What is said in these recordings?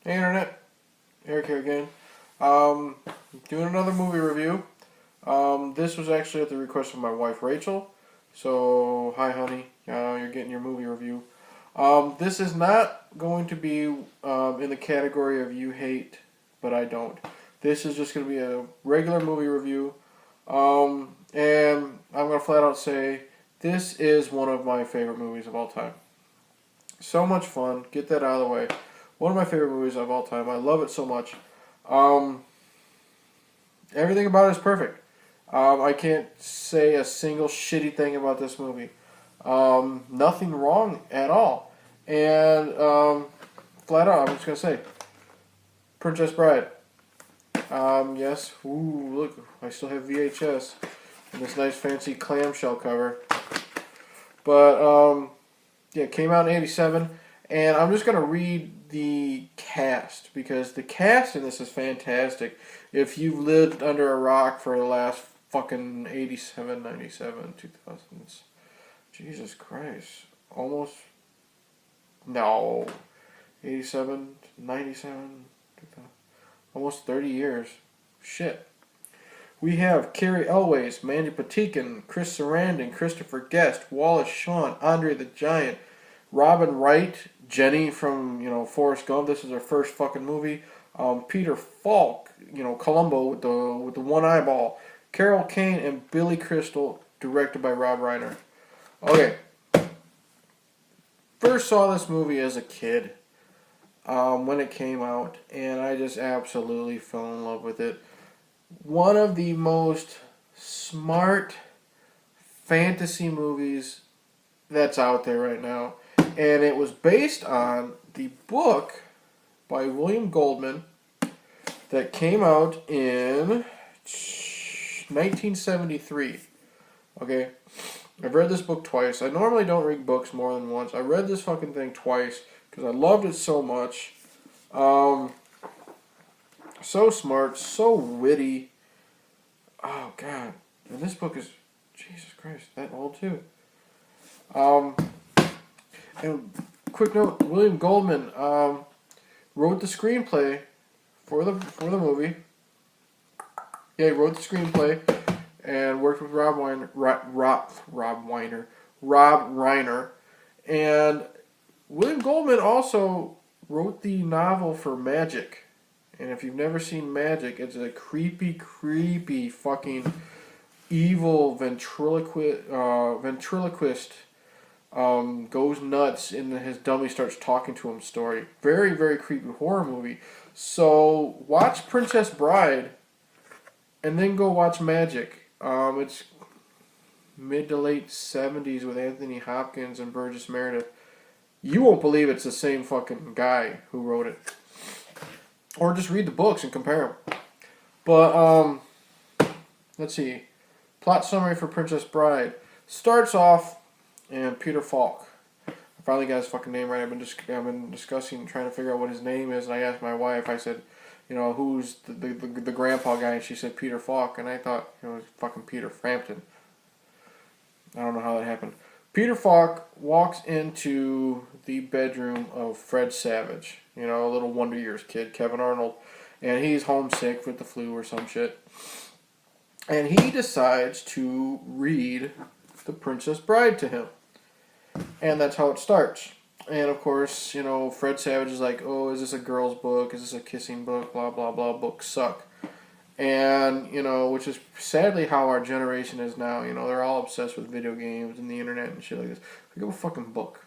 Hey Internet, Eric here again. Doing another movie review. This was actually at the request of my wife Rachel. So, hi honey, you're getting your movie review. This is not going to be in the category of you hate, but I don't. This is just going to be a regular movie review. And I'm going to flat out say this is one of my favorite movies of all time. So much fun. Get that out of the way. One of my favorite movies of all time. I love it so much. Everything about it is perfect. I can't say a single shitty thing about this movie. Nothing wrong at all. And flat out, I'm just going to say, Princess Bride. Yes. Ooh, look. I still have VHS. And this nice fancy clamshell cover. But, yeah, it came out in 87. And I'm just going to read the cast, because the cast in this is fantastic. If you've lived under a rock for the last fucking 87, 97, 2000s. Jesus Christ. Almost. No. 87, 97, 2000. Almost 30 years. Shit. We have Carrie Elways, Mandy Patinkin, Chris Sarandon, Christopher Guest, Wallace Shawn, Andre the Giant, Robin Wright, Jenny from, Forrest Gump. This is her first fucking movie. Peter Falk, Columbo with the one eyeball. Carol Kane and Billy Crystal, directed by Rob Reiner. Okay. First saw this movie as a kid when it came out, and I just absolutely fell in love with it. One of the most smart fantasy movies that's out there right now. And it was based on the book by William Goldman that came out in 1973. Okay? I've read this book twice. I normally don't read books more than once. I read this fucking thing twice because I loved it so much. So smart, so witty. Oh, God. And this book is, Jesus Christ, that old too. And quick note, William Goldman wrote the screenplay for the movie. Yeah, he wrote the screenplay and worked with Rob Reiner. And William Goldman also wrote the novel for Magic. And if you've never seen Magic, it's a creepy, creepy fucking evil ventriloquist goes nuts and his dummy starts talking to him story. Very, very creepy horror movie. So watch Princess Bride and then go watch Magic. It's mid to late 70s with Anthony Hopkins and Burgess Meredith. You won't believe it's the same fucking guy who wrote it. Or just read the books and compare them. But, let's see. Plot summary for Princess Bride. Starts off, and Peter Falk. I finally got his fucking name right. I've been discussing, trying to figure out what his name is, and I asked my wife, I said, who's the grandpa guy? And she said Peter Falk, and I thought, it was fucking Peter Frampton. I don't know how that happened. Peter Falk walks into the bedroom of Fred Savage, a little Wonder Years kid, Kevin Arnold, and he's homesick with the flu or some shit. And he decides to read The Princess Bride to him. And that's how it starts. And of course, Fred Savage is like, oh, is this a girl's book? Is this a kissing book? Blah, blah, blah. Books suck. And, which is sadly how our generation is now. They're all obsessed with video games and the internet and shit like this. Pick up a fucking book.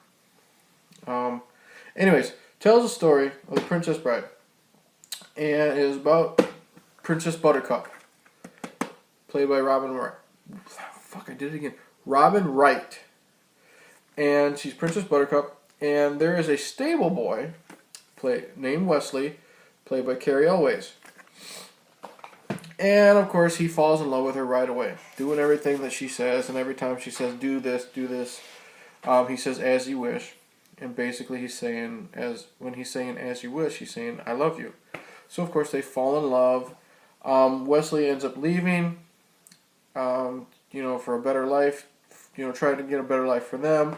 Anyways, tells the story of The Princess Bride. And it is about Princess Buttercup. Played by Robin Wright. And she's Princess Buttercup. And there is a stable boy named Westley, played by Carrie Elways. And, of course, he falls in love with her right away, doing everything that she says, and every time she says, do this, he says, as you wish. And basically he's saying, when he's saying, as you wish, he's saying, I love you. So, of course, they fall in love. Wesley ends up leaving, for a better life, trying to get a better life for them.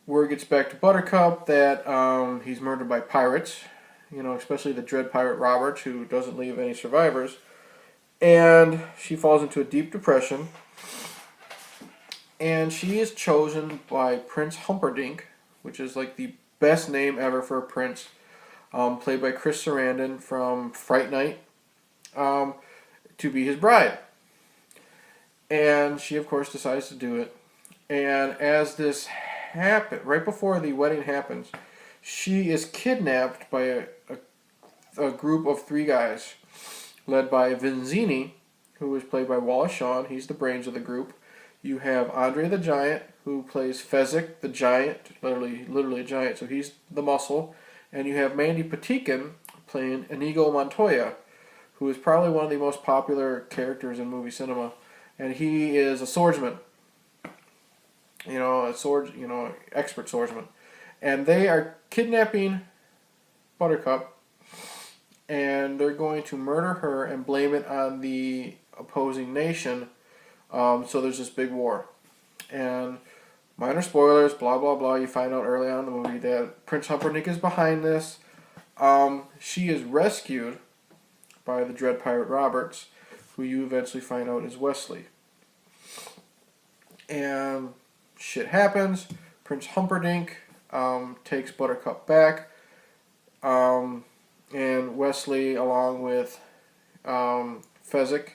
Word gets back to Buttercup that he's murdered by pirates. especially the Dread Pirate Roberts, who doesn't leave any survivors. And she falls into a deep depression. And she is chosen by Prince Humperdink, which is like the best name ever for a prince, played by Chris Sarandon from Fright Night, to be his bride. And she, of course, decides to do it. And as this happens, right before the wedding happens, she is kidnapped by a group of 3 guys, led by Vizzini, who is played by Wallace Shawn. He's the brains of the group. You have Andre the Giant, who plays Fezzik the Giant, literally a giant, so he's the muscle. And you have Mandy Patinkin playing Inigo Montoya, who is probably one of the most popular characters in movie cinema. And he is a swordsman. Expert swordsman. And they are kidnapping Buttercup, and they're going to murder her and blame it on the opposing nation. So there's this big war. And minor spoilers, blah, blah, blah. You find out early on in the movie that Prince Humperdink is behind this. She is rescued by the Dread Pirate Roberts, who you eventually find out is Westley. And shit happens. Prince Humperdink takes Buttercup back. And Westley, along with Fezzik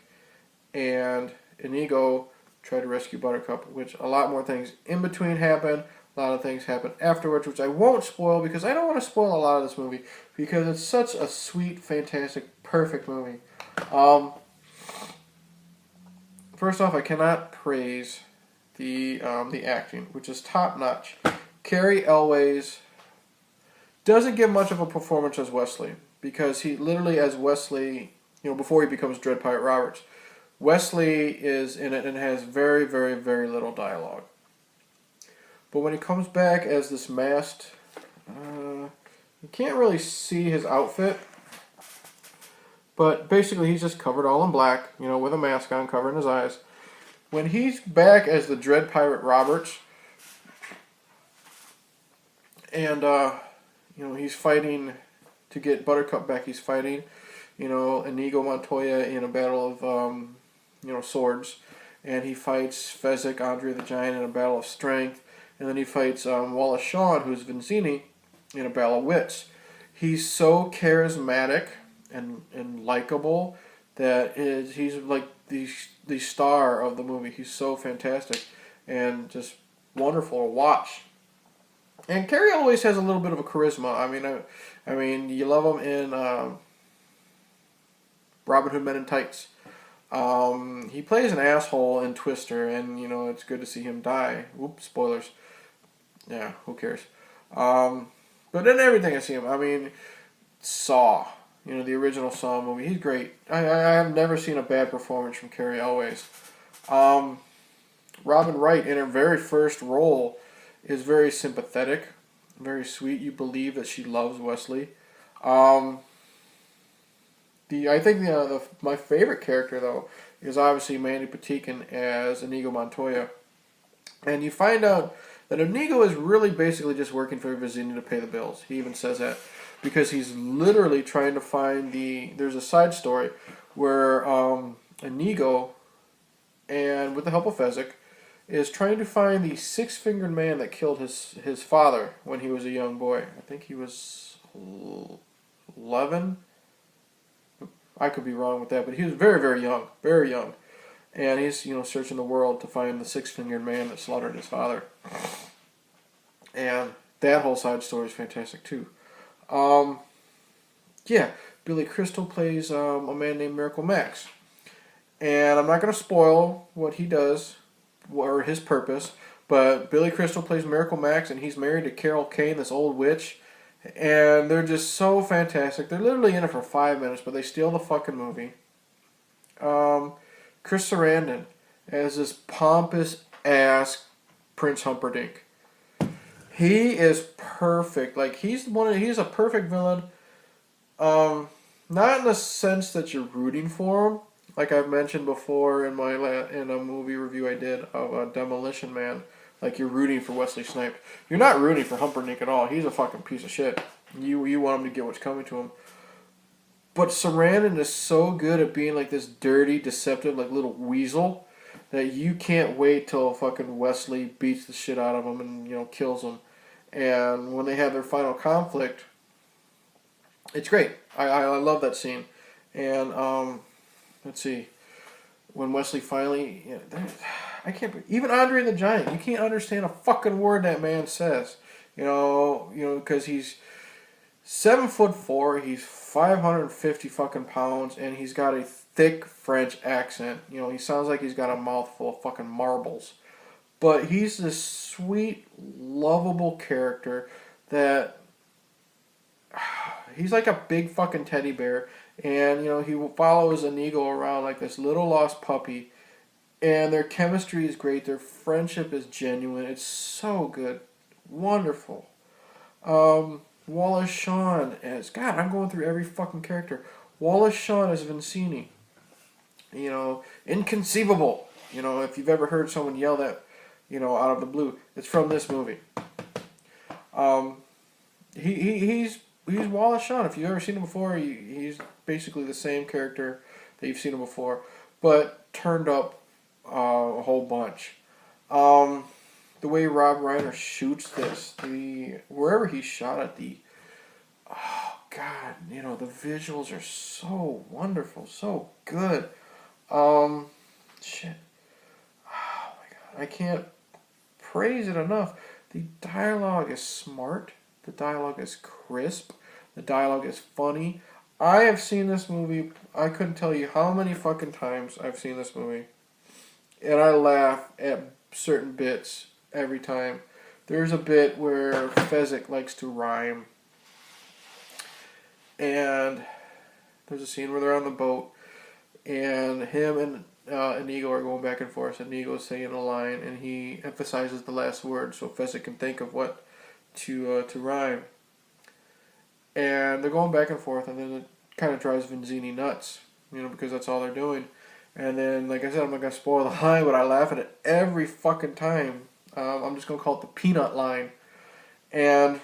and Inigo, try to rescue Buttercup, which a lot more things in between happen. A lot of things happen afterwards, which I won't spoil because I don't want to spoil a lot of this movie because it's such a sweet, fantastic, perfect movie. First off, I cannot praise the acting, which is top notch. Cary Elwes doesn't give much of a performance as Westley because he literally, as Westley, before he becomes Dread Pirate Roberts, Westley is in it and has very, very, very little dialogue. But when he comes back as this masked, you can't really see his outfit. But basically he's just covered all in black, with a mask on, covering his eyes. When he's back as the Dread Pirate Roberts, and, he's fighting to get Buttercup back, he's fighting, Inigo Montoya in a battle of, swords. And he fights Fezzik, Andre the Giant, in a battle of strength. And then he fights Wallace Shawn, who's Vizzini, in a battle of wits. He's so charismatic and likable that he's like the star of the movie. He's so fantastic and just wonderful to watch. And Cary always has a little bit of a charisma. I mean, you love him in Robin Hood Men in Tights. He plays an asshole in Twister, and it's good to see him die. Oops, spoilers. Yeah, who cares? But in everything I see him, Saw, the original Saw movie, he's great. I have never seen a bad performance from Cary Elwes. Robin Wright, in her very first role, is very sympathetic, very sweet. You believe that she loves Westley. I think my favorite character, though, is obviously Mandy Patinkin as Inigo Montoya. And you find out that Inigo is really basically just working for Vizzini to pay the bills. He even says that because he's literally trying to find there's a side story where Inigo, and with the help of Fezzik, is trying to find the 6-fingered man that killed his father when he was a young boy. I think he was 11. I could be wrong with that, but he was very, very young, very young. And he's, searching the world to find the 6-fingered man that slaughtered his father. And that whole side story is fantastic, too. Billy Crystal plays a man named Miracle Max. And I'm not going to spoil what he does, or his purpose, but Billy Crystal plays Miracle Max, and he's married to Carol Kane, this old witch. And they're just so fantastic. They're literally in it for 5 minutes, but they steal the fucking movie. Chris Sarandon as this pompous-ass Prince Humperdink. He is perfect. Like, he's a perfect villain. Not in the sense that you're rooting for him. Like I've mentioned before in a movie review I did of Demolition Man. Like, you're rooting for Wesley Snipes. You're not rooting for Humperdink at all. He's a fucking piece of shit. You want him to get what's coming to him. But Sarandon is so good at being like this dirty, deceptive, like little weasel that you can't wait till fucking Westley beats the shit out of him and kills him. And when they have their final conflict, it's great. I love that scene. And let's see, when Westley finally, I can't even Andre the Giant. You can't understand a fucking word that man says. Because he's 7'4", he's 550 fucking pounds, and he's got a thick French accent. He sounds like he's got a mouthful of fucking marbles. But he's this sweet, lovable character that he's like a big fucking teddy bear, and he follows Inigo around like this little lost puppy, and their chemistry is great. Their friendship is genuine. It's so good, wonderful. Wallace Shawn as God. I'm going through every fucking character. Wallace Shawn as Vincini. Inconceivable. If you've ever heard someone yell that, out of the blue, it's from this movie. He's Wallace Shawn. If you've ever seen him before, he's basically the same character that you've seen him before, but turned up a whole bunch. The way Rob Reiner shoots this, wherever he shot it, oh God, the visuals are so wonderful, so good. Shit. Oh my God, I can't praise it enough. The dialogue is smart. The dialogue is crisp. The dialogue is funny. I have seen this movie, I couldn't tell you how many fucking times I've seen this movie. And I laugh at certain bits every time. There's a bit where Fezzik likes to rhyme. And there's a scene where they're on the boat. And him and Inigo are going back and forth. Inigo is saying a line, and he emphasizes the last word so Fezzik can think of what to rhyme. And they're going back and forth, and then it kind of drives Vizzini nuts, because that's all they're doing. And then, like I said, I'm not going to spoil the line, but I laugh at it every fucking time. I'm just going to call it the peanut line. And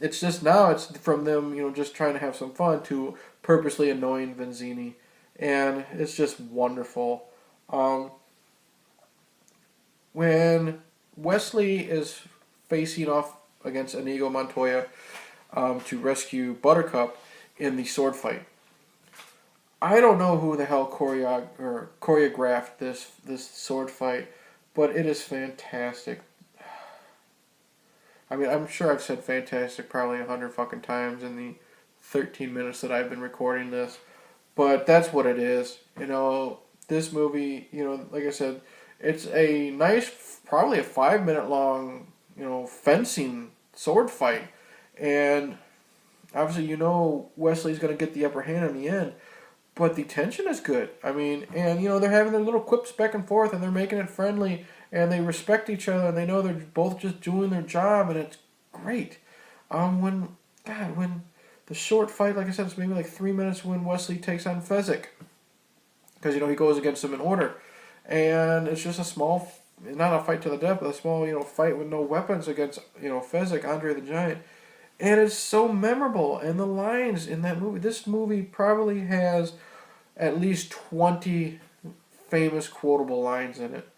it's just now, it's from them, just trying to have some fun to purposely annoying Vizzini. And it's just wonderful. When Westley is facing off against Inigo Montoya to rescue Buttercup in the sword fight, I don't know who the hell choreographed this sword fight, but it is fantastic. I mean, I'm sure I've said fantastic probably 100 fucking times in the 13 minutes that I've been recording this, but that's what it is. This movie, like I said, it's a nice, probably a 5-minute long, fencing sword fight, and obviously Wesley's going to get the upper hand in the end. But the tension is good. I mean, and they're having their little quips back and forth, and they're making it friendly, and they respect each other, and they know they're both just doing their job, and it's great. When the short fight, like I said, it's maybe like 3 minutes when Westley takes on Fezzik, because he goes against him in order, and it's just a small, not a fight to the death, but a small fight with no weapons against Fezzik, Andre the Giant. And it's so memorable, and the lines in that movie. This movie probably has at least 20 famous quotable lines in it,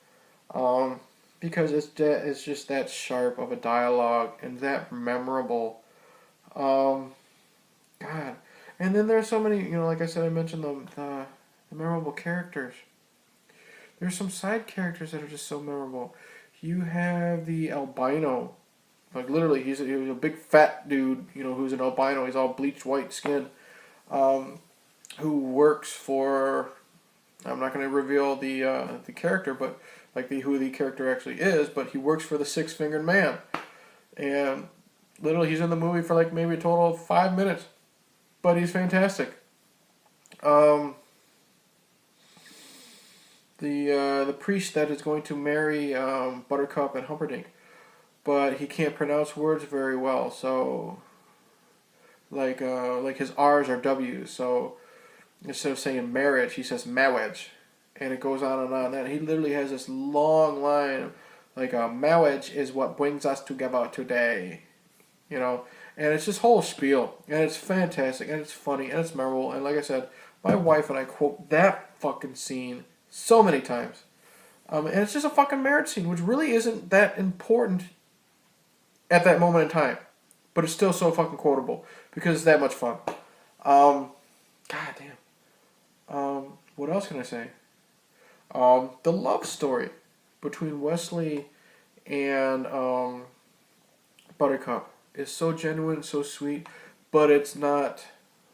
because it's just that sharp of a dialogue and that memorable. God, and then there's so many. Like I said, I mentioned the memorable characters. There's some side characters that are just so memorable. You have the albino. Like literally, he was a big fat dude, who's an albino. He's all bleached white skin, who works for. I'm not going to reveal the character, but who the character actually is. But he works for the Six-Fingered Man, and literally he's in the movie for like maybe a total of 5 minutes, but he's fantastic. The priest that is going to marry Buttercup and Humperdink. But he can't pronounce words very well, so like his R's are W's. So instead of saying marriage, he says marriage, and it goes on and on. And he literally has this long line, like marriage is what brings us together today, And it's this whole spiel, and it's fantastic, and it's funny, and it's memorable. And like I said, my wife and I quote that fucking scene so many times. And it's just a fucking marriage scene, which really isn't that important at that moment in time. But it's still so fucking quotable because it's that much fun. God damn. What else can I say? The love story between Westley and Buttercup is so genuine, so sweet, but it's not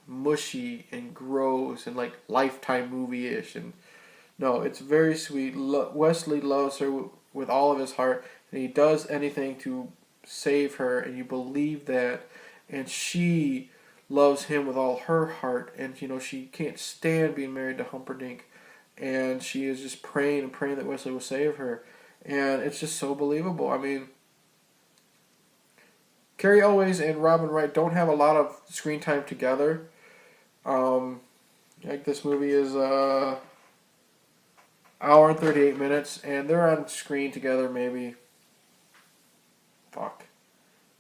mushy and gross and like Lifetime movie-ish. And no, it's very sweet. Wesley loves her with all of his heart, and he does anything to save her, and you believe that. And she loves him with all her heart, and she can't stand being married to Humperdink, and she is just praying and praying that Wesley will save her, and it's just so believable. I mean, Carrie Elways and Robin Wright don't have a lot of screen time together. Like this movie is hour and 38 minutes, and they're on screen together maybe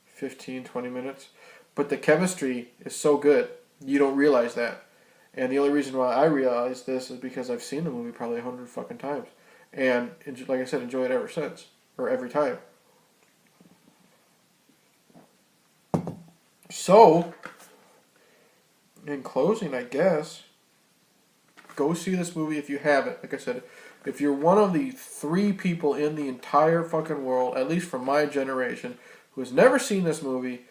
15, 20 minutes. But the chemistry is so good, you don't realize that. And the only reason why I realize this is because I've seen the movie probably 100 fucking times. And, like I said, enjoy it ever since. Or every time. So, in closing, I guess, go see this movie if you haven't. Like I said, if you're one of the 3 people in the entire fucking world, at least from my generation, who has never seen this movie,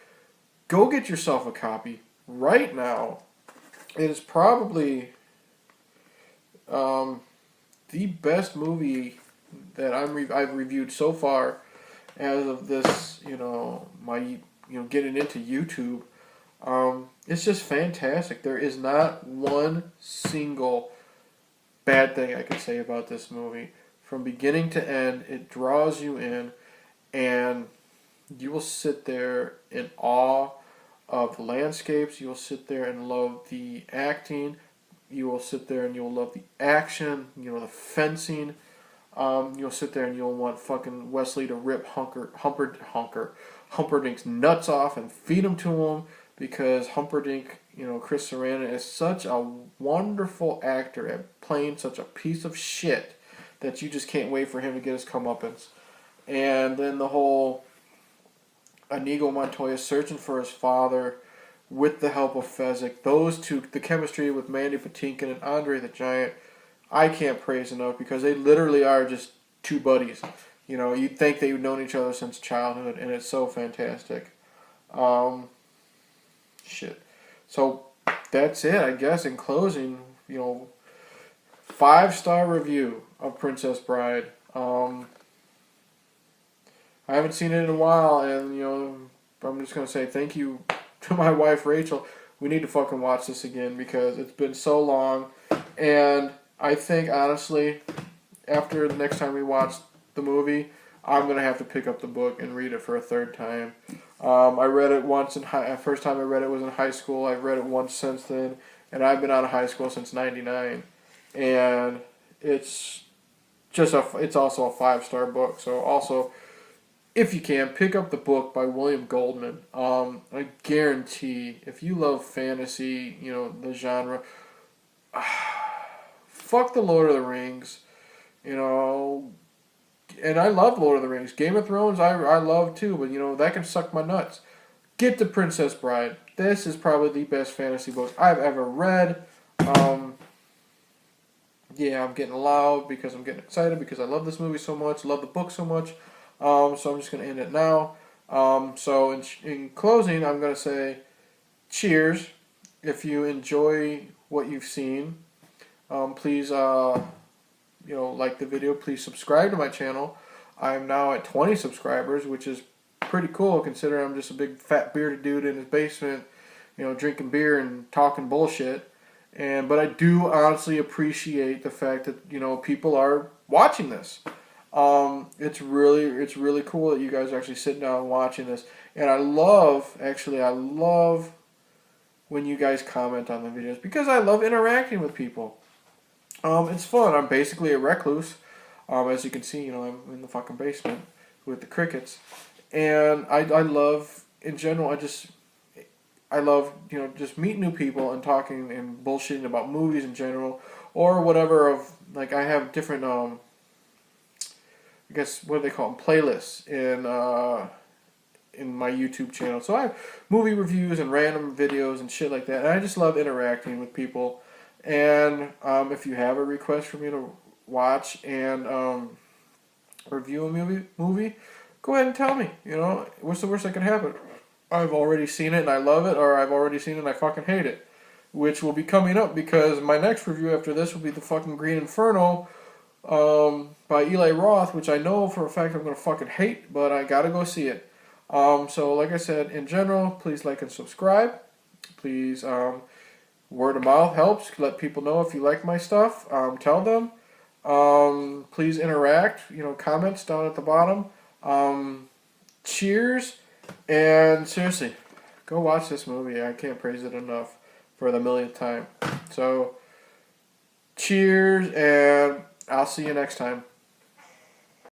go get yourself a copy right now. It is probably the best movie that I've reviewed so far as of this, getting into YouTube. It's just fantastic. There is not one single bad thing I could say about this movie. From beginning to end, it draws you in, and you will sit there in awe of the landscapes. You will sit there and love the acting. You will sit there and you'll love the action, the fencing. You'll sit there and you'll want fucking Wesley to rip Humperdinck's nuts off and feed them to him, because Humperdink, Chris Sarandon is such a wonderful actor at playing such a piece of shit that you just can't wait for him to get his comeuppance. And then the whole Inigo Montoya searching for his father with the help of Fezzik. Those two, the chemistry with Mandy Patinkin and Andre the Giant, I can't praise enough, because they literally are just 2 buddies. You'd think they've known each other since childhood, and it's so fantastic. Shit. So that's it, I guess. In closing, 5-star review of Princess Bride. I haven't seen it in a while, and I'm just gonna say thank you to my wife Rachel. We need to fucking watch this again, because it's been so long, and I think honestly, after the next time we watch the movie, I'm gonna have to pick up the book and read it for a 3rd time. I read it once first time I read it was in high school. I've read it once since then, and I've been out of high school since '99, and it's also a 5-star book. So also, if you can, pick up the book by William Goldman. I guarantee, if you love fantasy, the genre, fuck the Lord of the Rings, and I love Lord of the Rings. Game of Thrones, I love too, but that can suck my nuts. Get The Princess Bride. This is probably the best fantasy book I've ever read. Yeah, I'm getting loud because I'm getting excited because I love this movie so much, love the book so much. So I'm just going to end it now. So in closing, I'm going to say cheers. If you enjoy what you've seen, please like the video. Please subscribe to my channel. I'm now at 20 subscribers, which is pretty cool considering I'm just a big fat bearded dude in his basement, drinking beer and talking bullshit. But I do honestly appreciate the fact that people are watching this. It's really cool that you guys are actually sitting down and watching this. And I love when you guys comment on the videos, because I love interacting with people. It's fun. I'm basically a recluse. As you can see, I'm in the fucking basement with the crickets. And I love, in general, I love, just meeting new people and talking and bullshitting about movies in general or whatever of, like, I have different, I guess, what do they call them, playlists in my YouTube channel. So I have movie reviews and random videos and shit like that. And I just love interacting with people. And if you have a request for me to watch and review a movie, go ahead and tell me. What's the worst that could happen? I've already seen it and I love it, or I've already seen it and I fucking hate it. Which will be coming up because my next review after this will be the fucking Green Inferno by Eli Roth, which I know for a fact I'm going to fucking hate, but I gotta go see it. So like I said, in general, please like and subscribe. Please, word of mouth helps. Let people know if you like my stuff. Tell them. Please interact. Comments down at the bottom. Cheers. And seriously, go watch this movie. I can't praise it enough for the millionth time. So, cheers, and I'll see you next time.